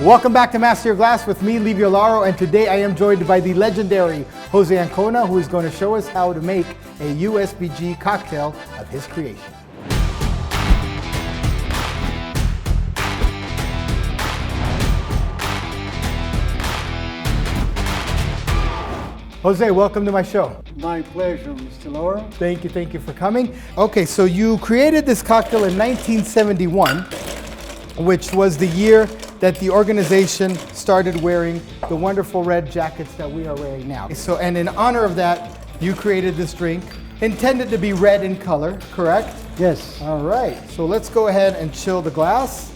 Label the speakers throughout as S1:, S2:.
S1: Welcome back to Master Your Glass with me, Livio Laro, and today I am joined by the legendary Jose Ancona, who is going to show us how to make a USBG cocktail of his creation. Jose, welcome to my show.
S2: My pleasure, Mr. Laro.
S1: Thank you for coming. Okay, so you created this cocktail in 1971, which was the year that the organization started wearing the wonderful red jackets that we are wearing now. So, and in honor of that, you created this drink, intended to be red in color, correct?
S2: Yes.
S1: All right, so let's go ahead and chill the glass.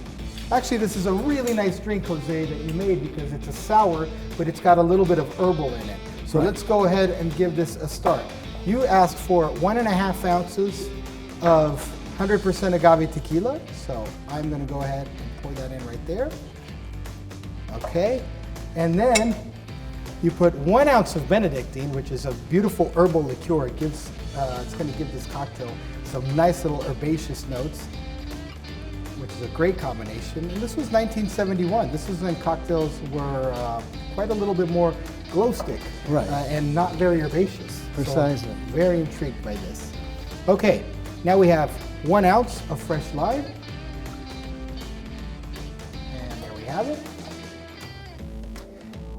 S1: Actually, this is a really nice drink, Jose, that you made because it's a sour, but it's got a little bit of herbal in it. So let's go ahead and give this a start. You asked for 1.5 ounces of 100% agave tequila. So I'm gonna go ahead and pour that in right there. Okay, and then you put 1 ounce of Benedectine, which is a beautiful herbal liqueur. It gives, it's gonna give this cocktail some nice little herbaceous notes, which is a great combination. And this was 1971. This was when cocktails were quite a little bit more glow stick,
S2: right,
S1: and not very herbaceous.
S2: Precisely.
S1: So very intrigued by this. Okay, now we have 1 ounce of fresh lime. And there we have it.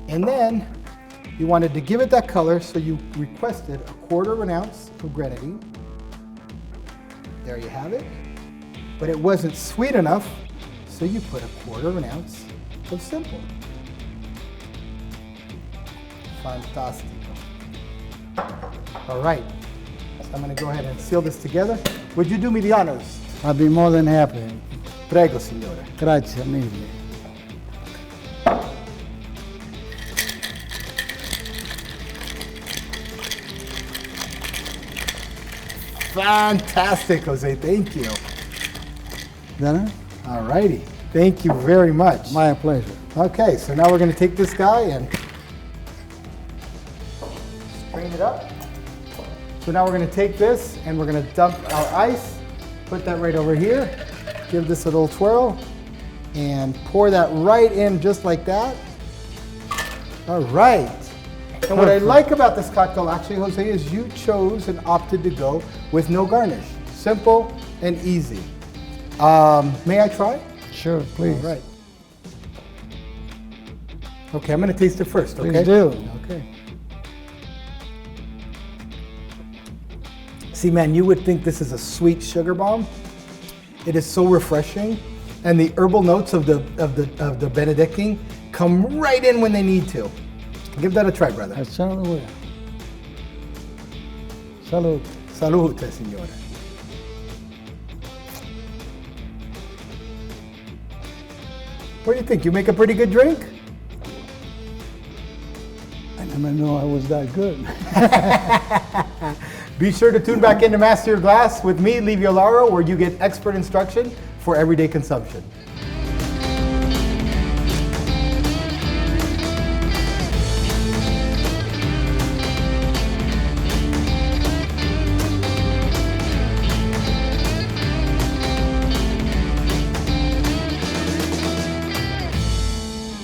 S1: And then you wanted to give it that color, so you requested 1/4 ounce of grenadine. There you have it. But it wasn't sweet enough, so you put 1/4 ounce of simple. Fantastico. All right, so I'm gonna go ahead and seal this together. Would you do me the honors?
S2: I'll be more than happy.
S1: Prego, signore.
S2: Grazie mille.
S1: Fantastic, Jose, thank you.
S2: Done?
S1: All righty, thank you very much.
S2: My pleasure.
S1: Okay, so now we're gonna take this guy and strain it up. So now we're gonna take this and we're gonna dump our ice, put that right over here, give this a little twirl, and pour that right in just like that. All right. And what I like about this cocktail actually, Jose, is you chose and opted to go with no garnish. Simple and easy. May I try?
S2: Sure, please.
S1: All right. Okay, I'm gonna taste it first, okay?
S2: Please do.
S1: Okay. See, man, you would think this is a sweet sugar bomb. It is so refreshing, and the herbal notes of the Benedectine come right in when they need to. Give that a try, brother.
S2: Salud. Salud.
S1: Salute, signore. What do you think? You make a pretty good drink?
S2: I never knew I was that good.
S1: Be sure to tune back in to Master Your Glass with me, Livio Laro, where you get expert instruction for everyday consumption.